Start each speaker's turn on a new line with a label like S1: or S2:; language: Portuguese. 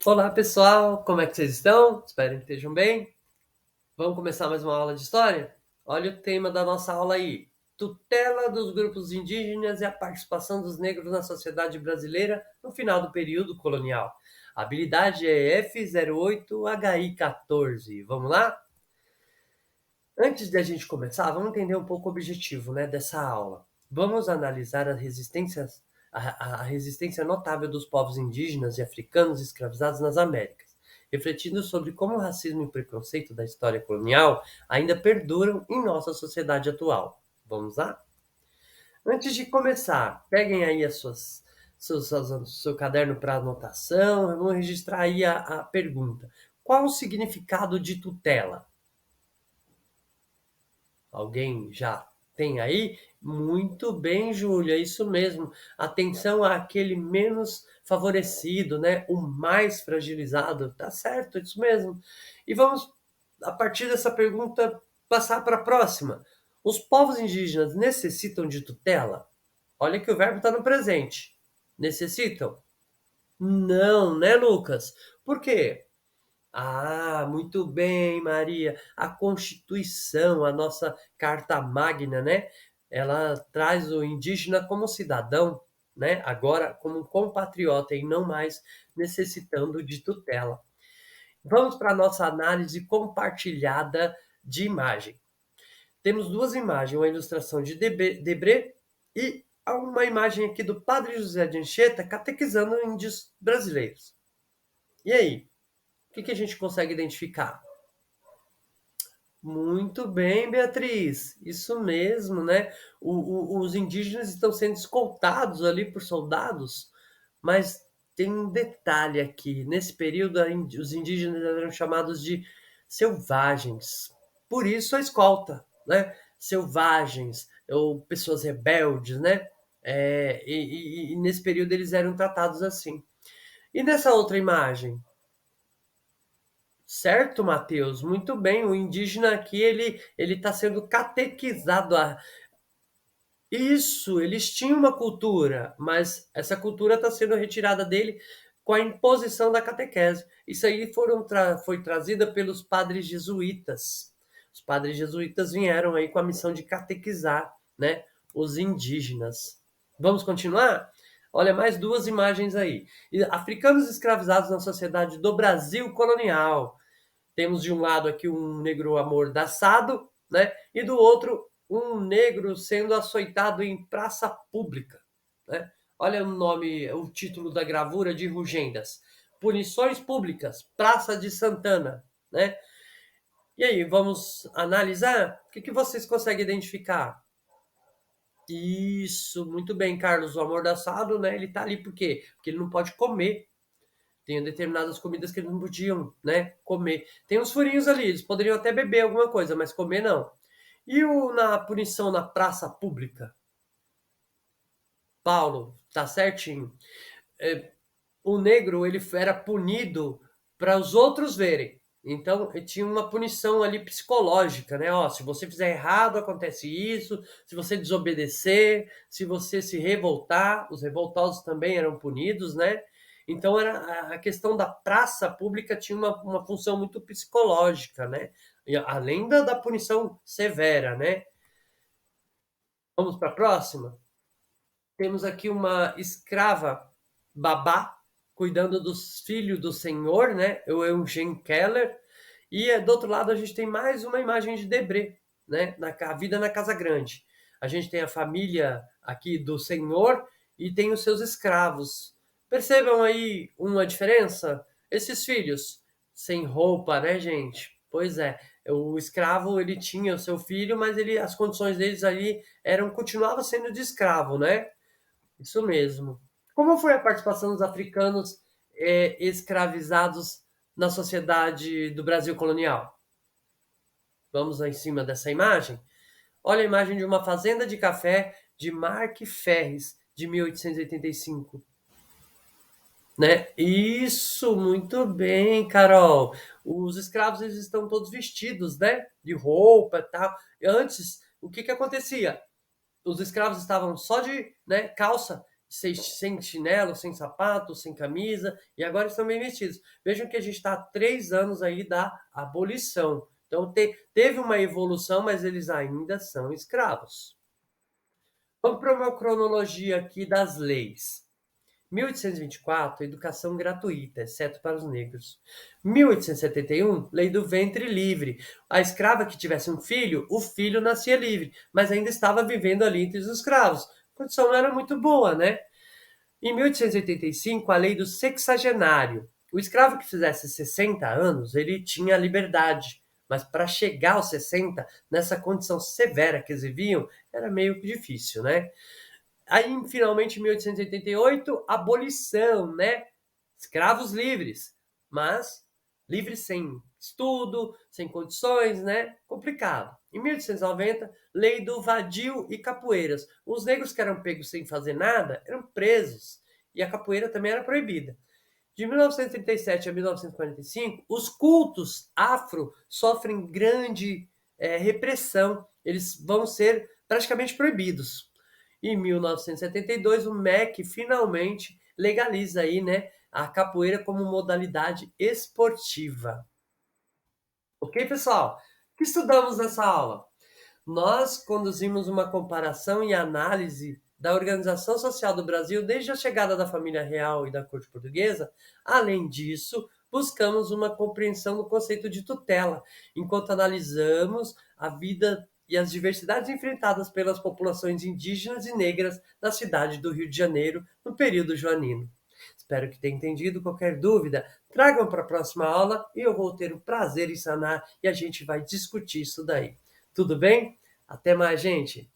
S1: Olá pessoal, como é que vocês estão? Espero que estejam bem. Vamos começar mais uma aula de história? Olha o tema da nossa aula aí: tutela dos grupos indígenas e a participação dos negros na sociedade brasileira no final do período colonial. A habilidade é F08HI14. Vamos lá? Antes de a gente começar, vamos entender um pouco o objetivo, né, dessa aula. Vamos analisar a resistência notável dos povos indígenas e africanos escravizados nas Américas, refletindo sobre como o racismo e o preconceito da história colonial ainda perduram em nossa sociedade atual. Vamos lá? Antes de começar, peguem aí seu caderno para anotação, vamos registrar aí a pergunta. Qual o significado de tutela? Alguém já tem aí? Muito bem, Júlia, isso mesmo. Atenção àquele menos favorecido, né? O mais fragilizado. Tá certo, isso mesmo. E vamos, a partir dessa pergunta, passar para a próxima. Os povos indígenas necessitam de tutela? Olha que o verbo está no presente. Necessitam? Não, né, Lucas? Por quê? Ah, muito bem, Maria. A Constituição, a nossa Carta Magna, né? Ela traz o indígena como cidadão, né? Agora como um compatriota e não mais necessitando de tutela. Vamos para a nossa análise compartilhada de imagem. Temos duas imagens, uma ilustração de Debré e uma imagem aqui do Padre José de Anchieta catequizando índios brasileiros. E aí, o que a gente consegue identificar? Muito bem, Beatriz. Isso mesmo, né? Os indígenas estão sendo escoltados ali por soldados, mas tem um detalhe aqui. Nesse período, os indígenas eram chamados de selvagens. Por isso a escolta, né? Selvagens, ou pessoas rebeldes, né? E nesse período eles eram tratados assim. E nessa outra imagem? Certo, Matheus, muito bem. O indígena aqui ele está sendo catequizado. Isso, eles tinham uma cultura, mas essa cultura está sendo retirada dele com a imposição da catequese. Isso aí foi trazida pelos padres jesuítas. Os padres jesuítas vieram aí com a missão de catequizar, né, os indígenas. Vamos continuar? Olha, mais duas imagens aí. Africanos escravizados na sociedade do Brasil colonial. Temos de um lado aqui um negro amordaçado, né? E do outro um negro sendo açoitado em praça pública, né? Olha o nome, o título da gravura de Rugendas. Punições Públicas, Praça de Santana, né? E aí, vamos analisar? O que vocês conseguem identificar? Isso, muito bem, Carlos. O amordaçado, né? Ele tá ali por quê? Porque ele não pode comer. Tem determinadas comidas que eles não podiam, né, comer. Tem uns furinhos ali, eles poderiam até beber alguma coisa, mas comer não. E na punição na praça pública? Paulo, tá certinho. O negro, ele era punido para os outros verem. Então, tinha uma punição ali psicológica, né? Ó, se você fizer errado, acontece isso. Se você desobedecer, se você se revoltar, os revoltosos também eram punidos, né? Então, a questão da praça pública tinha uma função muito psicológica, né? E além da punição severa, né? Vamos para a próxima? Temos aqui uma escrava babá cuidando dos filhos do senhor, né? O Eugene Keller. E do outro lado a gente tem mais uma imagem de Debré, né? A vida na Casa Grande. A gente tem a família aqui do senhor e tem os seus escravos. Percebam aí uma diferença? Esses filhos sem roupa, né, gente? Pois é, o escravo ele tinha o seu filho, mas as condições deles ali continuava sendo de escravo, né? Isso mesmo. Como foi a participação dos africanos escravizados na sociedade do Brasil colonial? Vamos lá em cima dessa imagem? Olha a imagem de uma fazenda de café de Mark Ferris, de 1885. Né? Isso, muito bem, Carol. Os escravos eles estão todos vestidos, né? De roupa e tal. Antes, o que acontecia? Os escravos estavam só de, né, calça sem chinelo, sem sapato, sem camisa, e agora estão bem vestidos. Vejam que a gente está há 3 anos aí da abolição. Então teve uma evolução, mas eles ainda são escravos. Vamos para uma cronologia aqui das leis. 1824, educação gratuita, exceto para os negros. 1871, lei do ventre livre. A escrava que tivesse um filho, o filho nascia livre, mas ainda estava vivendo ali entre os escravos. A condição não era muito boa, né? Em 1885, a lei do sexagenário. O escravo que fizesse 60 anos, ele tinha liberdade. Mas para chegar aos 60, nessa condição severa que eles viviam, era meio difícil, né? Aí, finalmente, em 1888, abolição, né? Escravos livres, mas livres sem estudo, sem condições, né? Complicado. Em 1890, lei do vadio e capoeiras. Os negros que eram pegos sem fazer nada eram presos, e a capoeira também era proibida. De 1937 a 1945, os cultos afro sofrem grande repressão. Eles vão ser praticamente proibidos. Em 1972, o MEC finalmente legaliza aí, né, a capoeira como modalidade esportiva. Ok, pessoal? O que estudamos nessa aula? Nós conduzimos uma comparação e análise da organização social do Brasil desde a chegada da família real e da corte portuguesa. Além disso, buscamos uma compreensão do conceito de tutela, enquanto analisamos a vida e as diversidades enfrentadas pelas populações indígenas e negras na cidade do Rio de Janeiro no período joanino. Espero que tenha entendido. Qualquer dúvida, tragam para a próxima aula e eu vou ter o prazer em sanar e a gente vai discutir isso daí. Tudo bem? Até mais, gente!